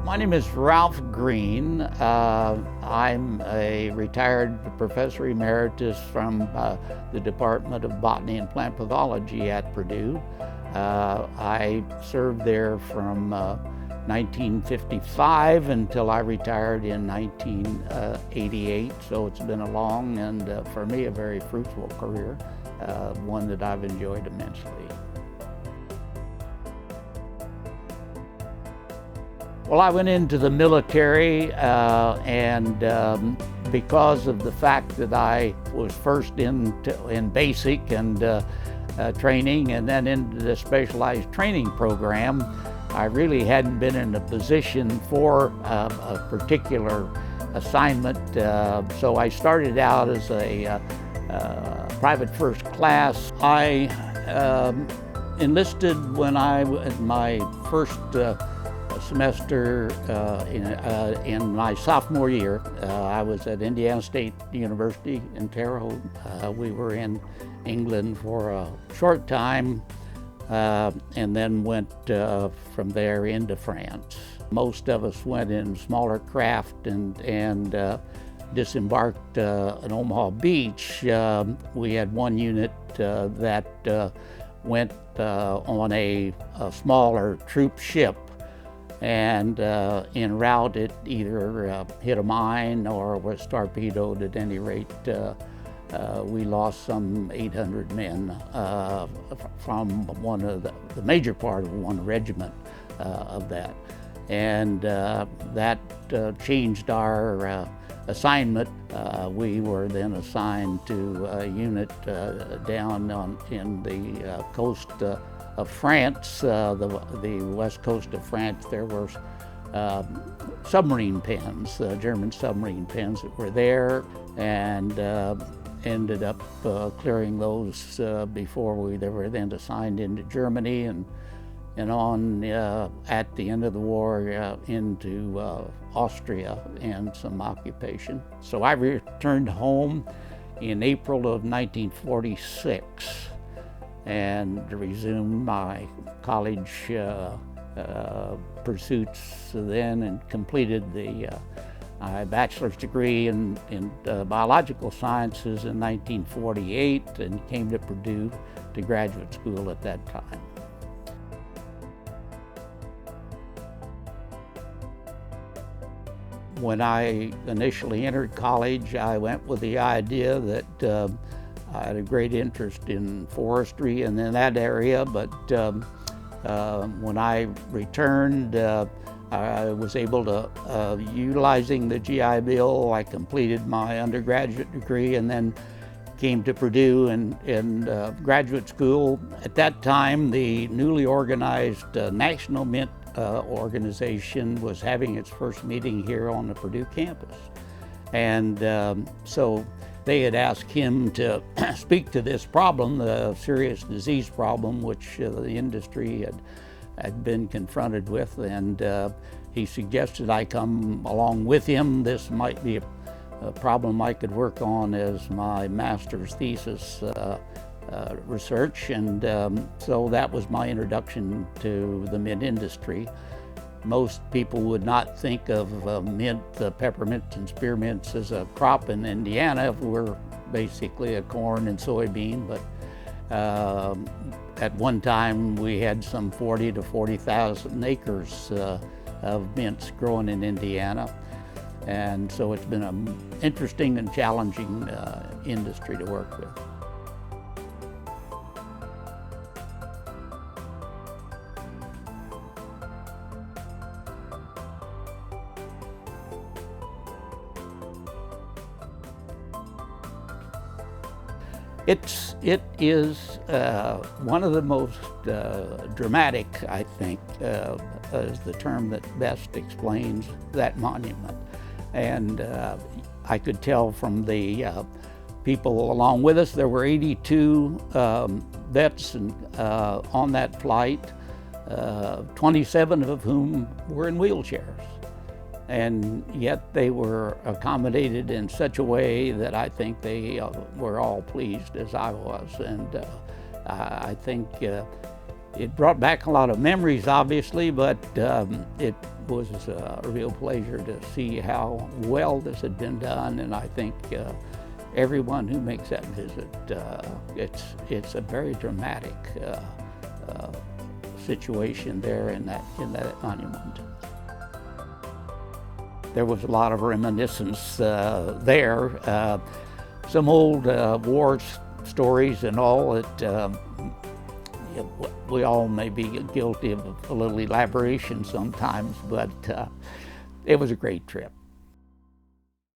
My name is Ralph Green. I'm a retired professor emeritus from the Department of Botany and Plant Pathology at Purdue. I served there from 1955 until I retired in 1988, so it's been a long and, for me, a very fruitful career, one that I've enjoyed immensely. Well, I went into the military and because of the fact that I was first in basic and training and then into the specialized training program, I really hadn't been in a position for a particular assignment. So I started out as a private first class. I enlisted when I was in my first semester in my sophomore year. I was at Indiana State University in Terre Haute. We were in England for a short time and then went from there into France. Most of us went in smaller craft and disembarked at Omaha Beach. We had one unit that went on a smaller troop ship, and en route it either hit a mine or was torpedoed. At any rate, we lost some 800 men from one of the major part of one regiment of that. And that changed our assignment. We were then assigned to a unit down in the coast of France, the west coast of France. There were submarine pens, German submarine pens that were there, and ended up clearing those before we were then assigned into Germany and on at the end of the war into Austria and some occupation. So I returned home in April of 1946 and resumed my college pursuits then and completed the bachelor's degree in biological sciences in 1948 and came to Purdue to graduate school at that time. When I initially entered college, I went with the idea that I had a great interest in forestry and in that area, but when I returned, I was able to, utilizing the GI Bill, I completed my undergraduate degree and then came to Purdue in graduate school. At that time, the newly organized National Mint organization was having its first meeting here on the Purdue campus. And so they had asked him to speak to this problem, the serious disease problem, which the industry had been confronted with, and he suggested I come along with him. This might be a problem I could work on as my master's thesis research, and so that was my introduction to the mint industry. Most people would not think of mint, peppermints and spearmints as a crop in Indiana. We're basically a corn and soybean, but at one time we had some 40 to 40,000 acres of mints growing in Indiana. And so it's been an interesting and challenging industry to work with. It is one of the most dramatic, I think, is the term that best explains that monument. And I could tell from the people along with us, there were 82 vets on that flight, 27 of whom were in wheelchairs. And yet they were accommodated in such a way that I think they were all pleased as I was. And I think it brought back a lot of memories, obviously, but it was a real pleasure to see how well this had been done, and I think everyone who makes that visit, it's a very dramatic situation there in that monument. There was a lot of reminiscence there. Some old war stories and all that we all may be guilty of a little elaboration sometimes, but it was a great trip.